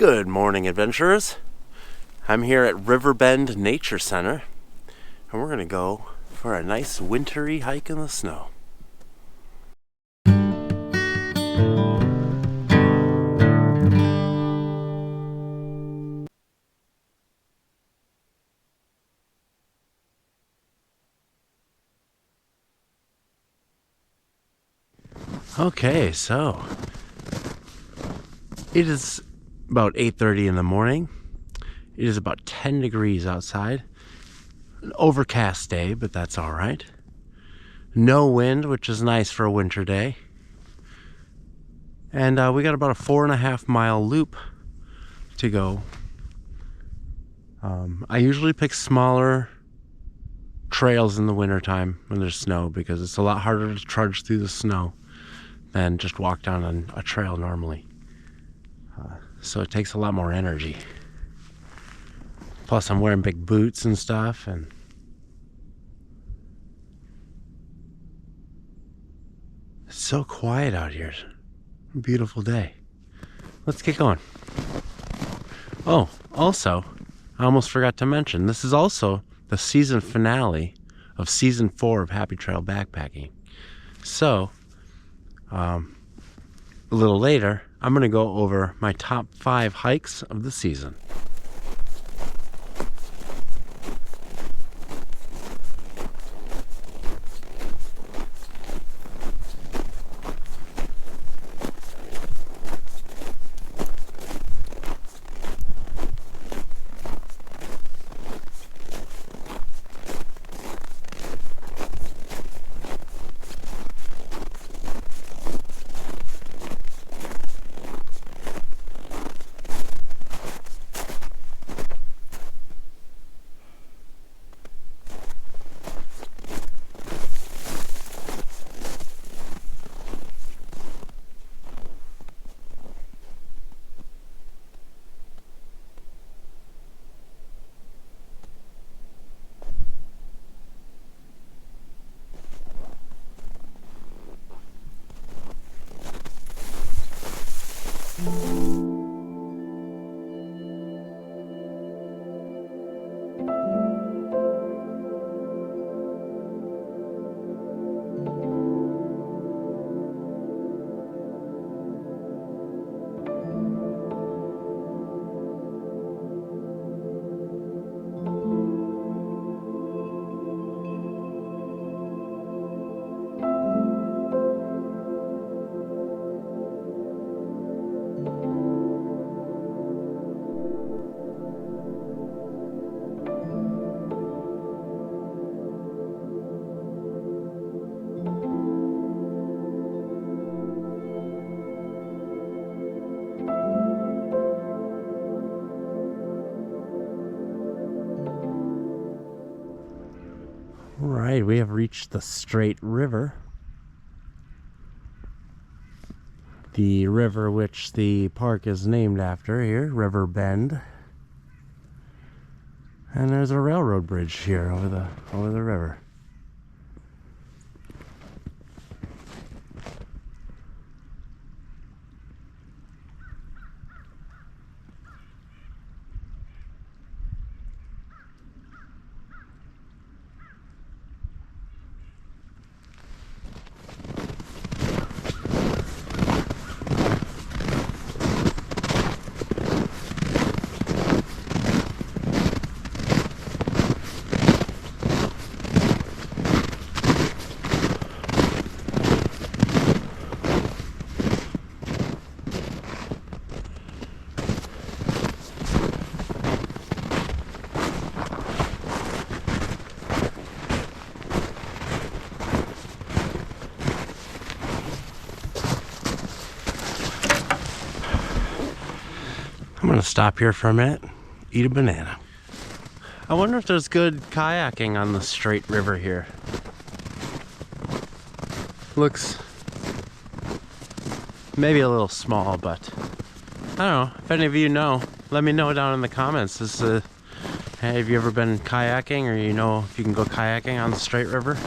Good morning, adventurers. I'm here at Riverbend Nature Center, and we're going to go for a nice wintry hike in the snow. Okay, so it is about 8:30 in the morning. It is about 10 degrees outside. An overcast day, but that's all right. No wind, which is nice for a winter day. And we got about a 4.5 mile loop to go. I usually pick smaller trails in the wintertime when there's snow because it's a lot harder to trudge through the snow than just walk down on a trail normally. So it takes a lot more energy. Plus I'm wearing big boots and stuff, and it's so quiet out here. Beautiful day. Let's get going. Oh, also, I almost forgot to mention, this is also the season finale of season 4 of Happy Trail Backpacking. So, a little later, I'm going to go over my top 5 hikes of the season. Alright, we have reached the Straight River. The river which the park is named after here, River Bend. And there's a railroad bridge here over the river. I'm gonna stop here for a minute, eat a banana. I wonder if there's good kayaking on the Straight River here. Looks maybe a little small, but I don't know. If any of you know, let me know down in the comments. Have you ever been kayaking, or you know if you can go kayaking on the Straight River?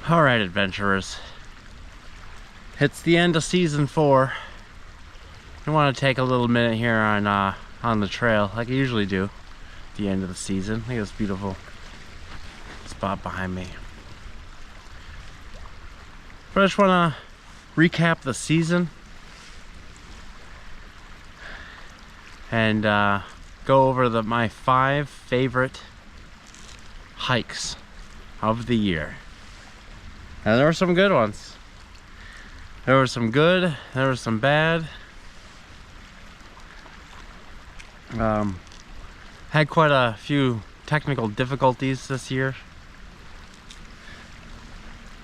Alright, adventurers. It's the end of season 4. I want to take a little minute here on the trail, like I usually do at the end of the season. Look at this beautiful spot behind me. But I just want to recap the season and go over my 5 favorite hikes of the year. And there were some good ones. There were some good, there were some bad. Had quite a few technical difficulties this year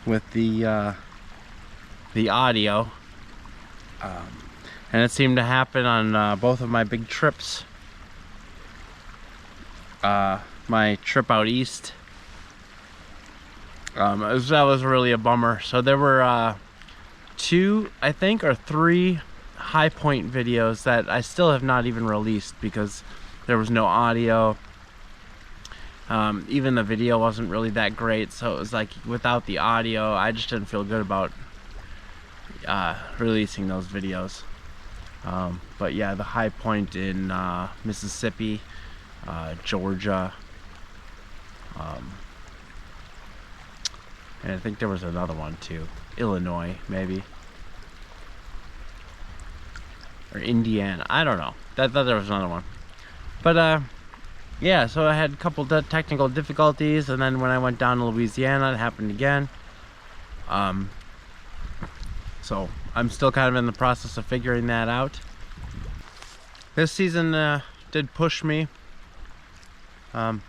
with the audio, and it seemed to happen on both of my big trips. My trip out east, that was really a bummer. So there were 2, I think, or 3 high point videos that I still have not even released because there was no audio. Even the video wasn't really that great, so it was like without the audio I just didn't feel good about releasing those videos. But yeah, the high point in Mississippi, Georgia, and I think there was another one too, Illinois maybe, or Indiana, I don't know. I thought there was another one. But yeah, so I had a couple technical difficulties, and then when I went down to Louisiana it happened again. So I'm still kind of in the process of figuring that out. This season did push me. There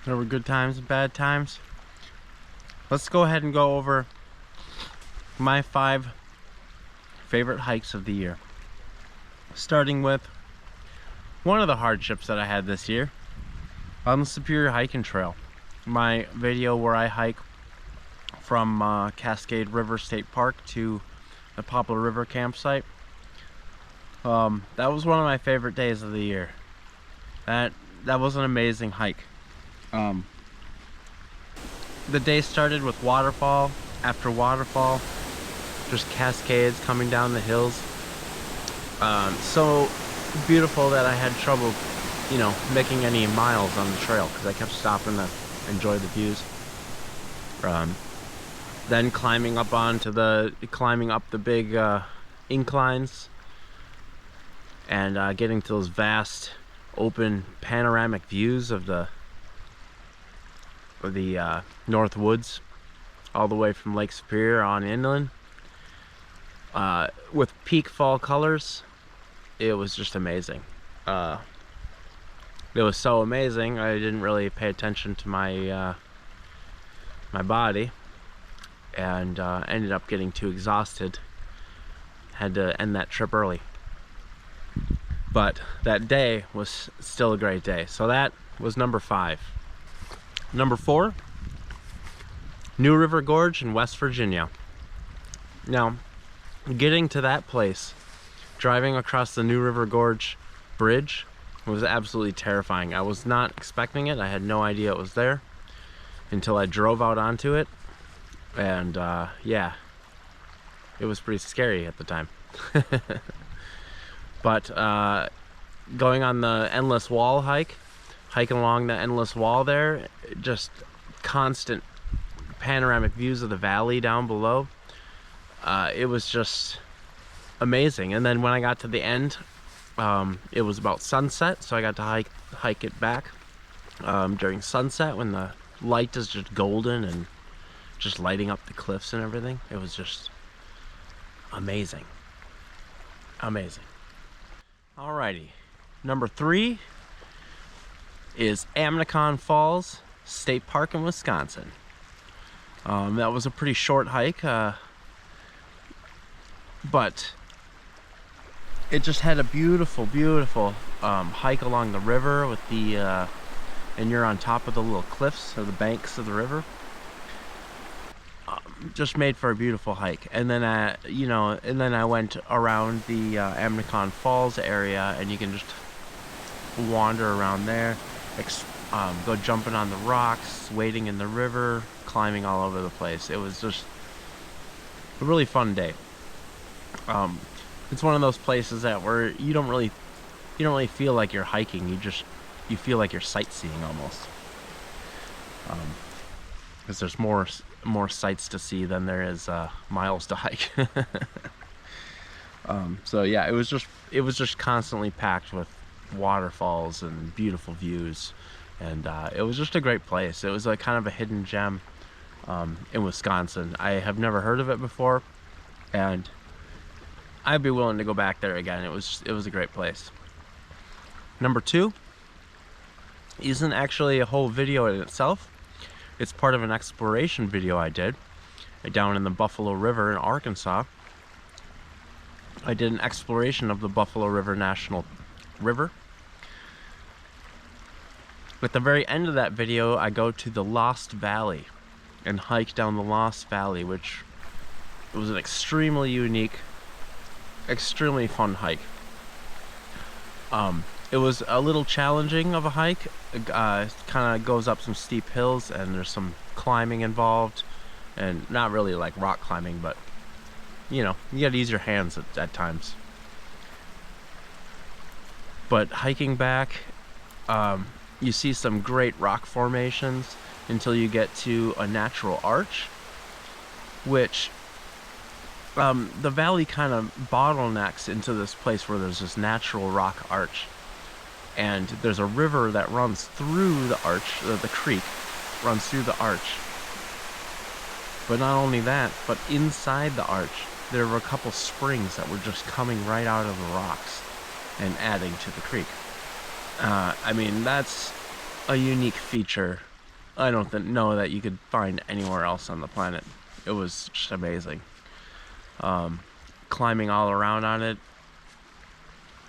were good times and bad times. Let's go ahead and go over my 5 favorite hikes of the year. Starting with one of the hardships that I had this year on the Superior Hiking Trail. My video where I hike from Cascade River State Park to the Poplar River campsite. That was one of my favorite days of the year. That was an amazing hike. The day started with waterfall after waterfall, just cascades coming down the hills. So beautiful that I had trouble, making any miles on the trail because I kept stopping to enjoy the views. Then climbing up the big inclines and getting to those vast open panoramic views of the North Woods, all the way from Lake Superior on inland, with peak fall colors. It was just amazing. It was so amazing I didn't really pay attention to my body, and ended up getting too exhausted. Had to end that trip early. But that day was still a great day. So that was number 5. Number 4, New River Gorge in West Virginia. Now, getting to that place, driving across the New River Gorge bridge, was absolutely terrifying. I was not expecting it. I had no idea it was there until I drove out onto it. And yeah, it was pretty scary at the time. But going on the Endless Wall hiking along the Endless Wall there, just constant panoramic views of the valley down below. It was just amazing. And then when I got to the end, it was about sunset, so I got to hike it back during sunset when the light is just golden and just lighting up the cliffs and everything. It was just amazing. Amazing. Alrighty, number 3 is Amnicon Falls State Park in Wisconsin. That was a pretty short hike, but it just had a beautiful hike along the river with the and you're on top of the little cliffs or the banks of the river. Just made for a beautiful hike. And then I went around the Amnicon Falls area, and you can just wander around there, go jumping on the rocks, wading in the river, climbing all over the place. It was just a really fun day. It's one of those places that where you don't really feel like you're hiking. You feel like you're sightseeing almost. Because there's more sights to see than there is miles to hike. So yeah, it was just constantly packed with waterfalls and beautiful views, and it was just a great place. It was like kind of a hidden gem in Wisconsin. I have never heard of it before, and I'd be willing to go back there again. It was a great place. Number 2 isn't actually a whole video in itself. It's part of an exploration video I did down in the Buffalo River in Arkansas. I did an exploration of the Buffalo River National River. At the very end of that video, I go to the Lost Valley and hike down the Lost Valley, which was an extremely unique, extremely fun hike. It was a little challenging of a hike. It kind of goes up some steep hills, and there's some climbing involved, and not really like rock climbing, but you know, you gotta use your hands at times. But hiking back, you see some great rock formations until you get to a natural arch, which the valley kind of bottlenecks into this place where there's this natural rock arch, and there's a river that runs through the arch, the creek runs through the arch. But not only that, but inside the arch there were a couple springs that were just coming right out of the rocks and adding to the creek. I mean, that's a unique feature I don't know that you could find anywhere else on the planet. It was just amazing. Climbing all around on it,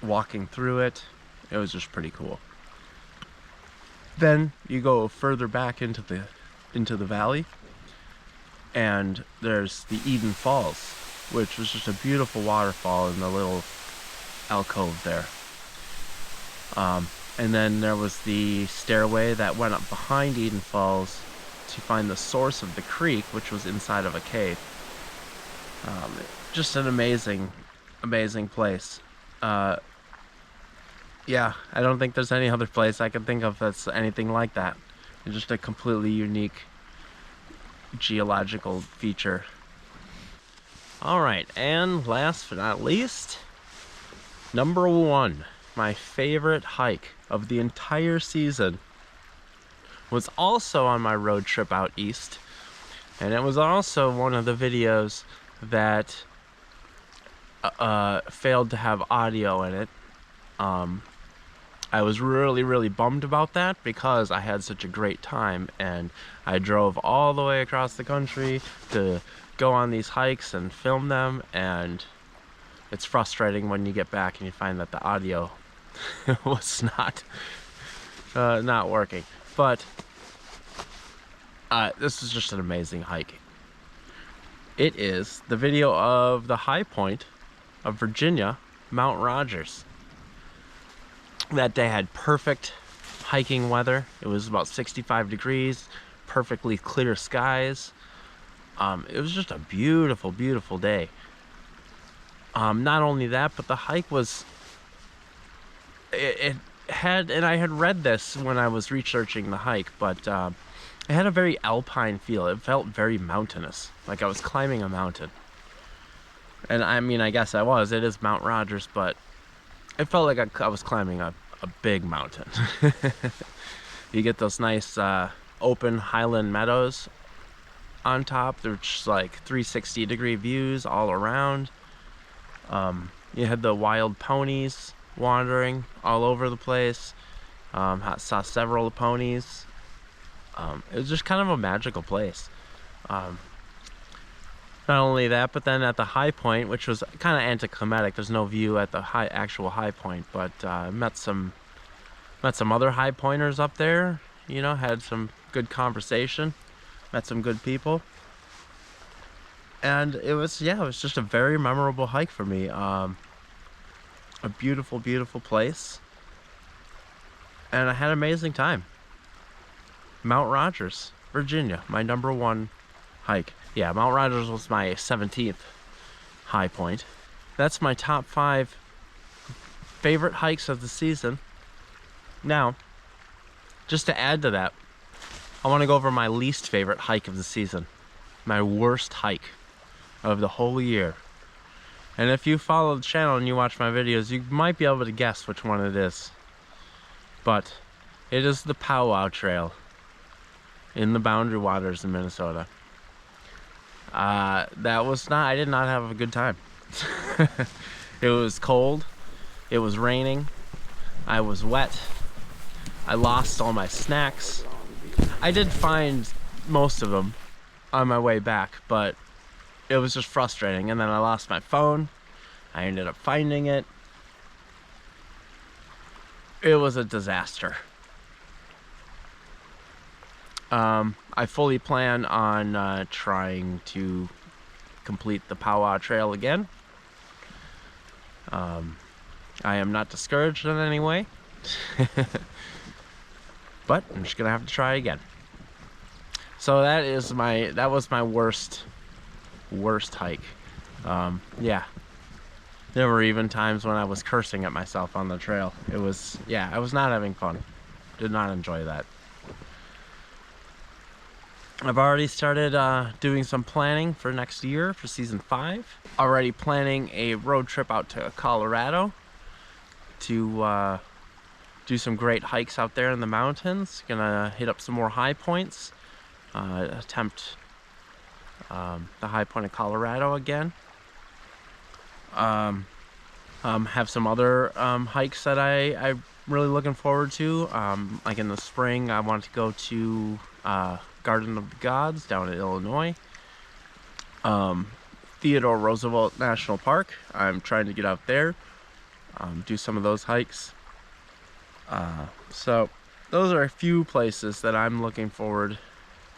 walking through it, it was just pretty cool. Then you go further back into the valley, and there's the Eden Falls, which was just a beautiful waterfall in the little alcove there. And then there was the stairway that went up behind Eden Falls to find the source of the creek, which was inside of a cave. Just an amazing place. Yeah, I don't think there's any other place I can think of that's anything like that. It's just a completely unique geological feature. Alright, and last but not least, number 1, my favorite hike of the entire season was also on my road trip out east, and it was also one of the videos that failed to have audio in it. I was really bummed about that because I had such a great time, and I drove all the way across the country to go on these hikes and film them, and it's frustrating when you get back and you find that the audio was not working. But this is just an amazing hike. It is the video of the high point of Virginia, Mount Rogers. That day had perfect hiking weather. It was about 65 degrees, perfectly clear skies. It was just a beautiful day. Not only that, but the hike was, it had, and I had read this when I was researching the hike, but it had a very alpine feel. It felt very mountainous, like I was climbing a mountain. And I mean, I guess I was. It is Mount Rogers, but it felt like I was climbing a big mountain. You get those nice open highland meadows on top. They're just like 360 degree views all around. You had the wild ponies wandering all over the place. Saw several ponies. It was just kind of a magical place. Not only that, but then at the high point, which was kind of anticlimactic, there's no view at the actual high point, but met some other high pointers up there, you know, had some good conversation, met some good people, and it was just a very memorable hike for me. A beautiful place, and I had an amazing time. Mount Rogers, Virginia, my #1 hike. Yeah, Mount Rogers was my 17th high point. That's my top 5 favorite hikes of the season. Now, just to add to that, I want to go over my least favorite hike of the season. My worst hike of the whole year. And if you follow the channel and you watch my videos, you might be able to guess which one it is. But it is the Powwow Trail in the Boundary Waters in Minnesota. I did not have a good time. It was cold, it was raining, I was wet, I lost all my snacks. I did find most of them on my way back, but it was just frustrating. And then I lost my phone. I ended up finding it. It was a disaster. I fully plan on trying to complete the Powwow Trail again. I am not discouraged in any way. But I'm just gonna have to try again. So that was my worst hike. Yeah, there were even times when I was cursing at myself on the trail. I was not having fun. Did not enjoy that. I've already started doing some planning for next year for season 5. Already planning a road trip out to Colorado to do some great hikes out there in the mountains. Gonna hit up some more high points. Attempt the high point of Colorado again. Have some other hikes that I'm really looking forward to. Like in the spring, I want to go to Garden of the Gods down in Illinois. Theodore Roosevelt National Park. I'm trying to get out there, do some of those hikes. So those are a few places that I'm looking forward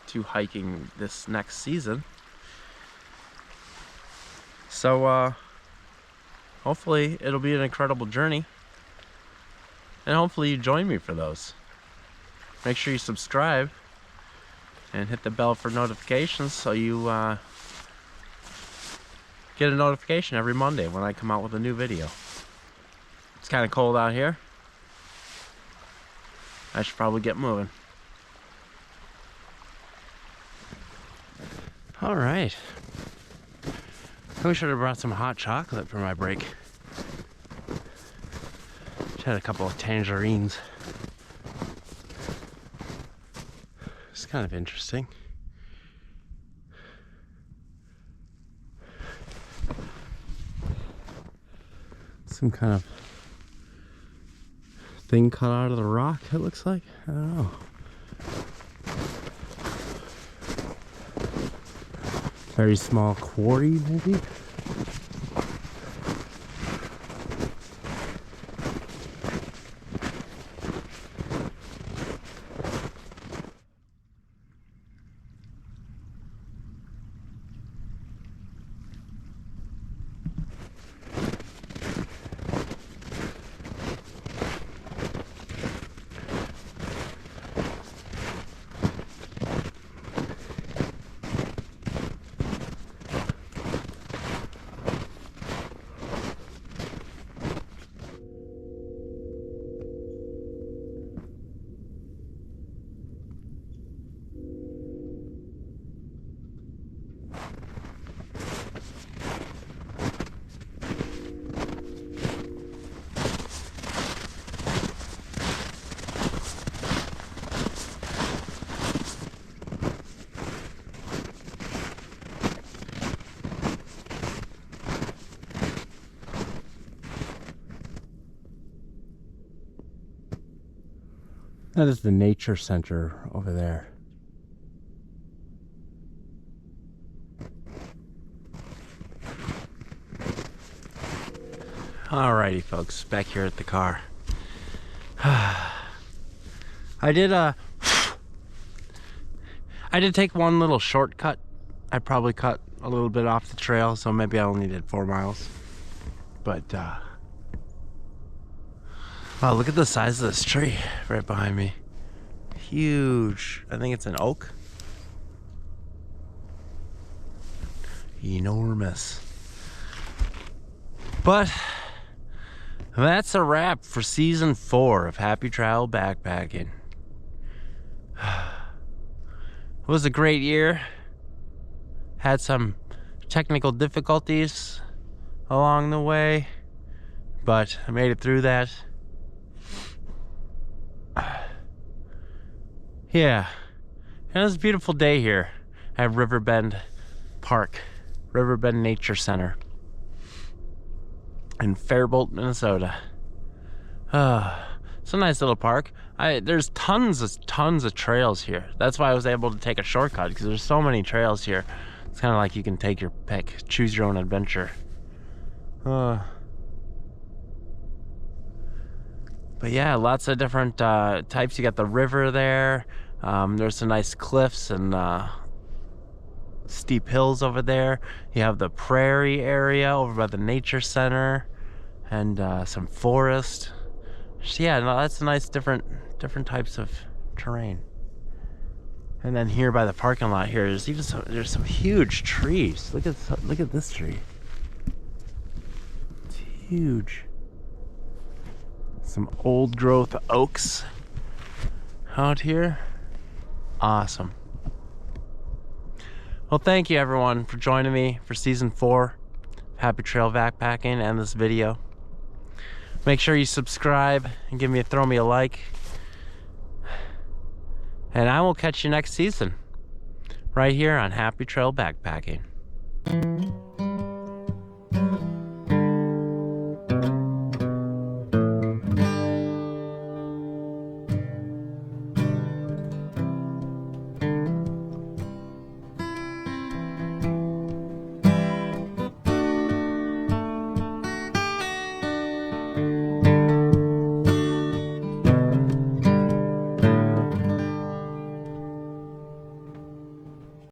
to hiking this next season. So hopefully it'll be an incredible journey, and hopefully you join me for those. Make sure you subscribe and hit the bell for notifications so you get a notification every Monday when I come out with a new video. It's kind of cold out here. I should probably get moving. All right. We should have brought some hot chocolate for my break. Just had a couple of tangerines. It's kind of interesting. Some kind of thing cut out of the rock, it looks like. I don't know. Very small quarry, maybe? That is the nature center over there. Alrighty folks, back here at the car. I did take one little shortcut. I probably cut a little bit off the trail, so maybe I only did 4 miles. But wow, look at the size of this tree right behind me. Huge. I think it's an oak. enormous. But that's a wrap for season 4 of Happy Trail Backpacking. It was a great year. Had some technical difficulties along the way, but I made it through that. Yeah, and it was a beautiful day here at Riverbend Park, Riverbend Nature Center in Faribault, Minnesota. It's a nice little park. There's tons of trails here. That's why I was able to take a shortcut, because there's so many trails here. It's kind of like you can take your pick, choose your own adventure. But yeah, lots of different types. You got the river there. There's some nice cliffs and steep hills over there. You have the prairie area over by the nature center, and some forest. So yeah, no, that's nice, different types of terrain. And then here by the parking lot here, there's some huge trees. Look at this tree. It's huge. Some old growth oaks out here. Awesome. Well, thank you everyone for joining me for season 4 Happy Trail Backpacking and this video. Make sure you subscribe and throw me a like. And I will catch you next season right here on Happy Trail Backpacking.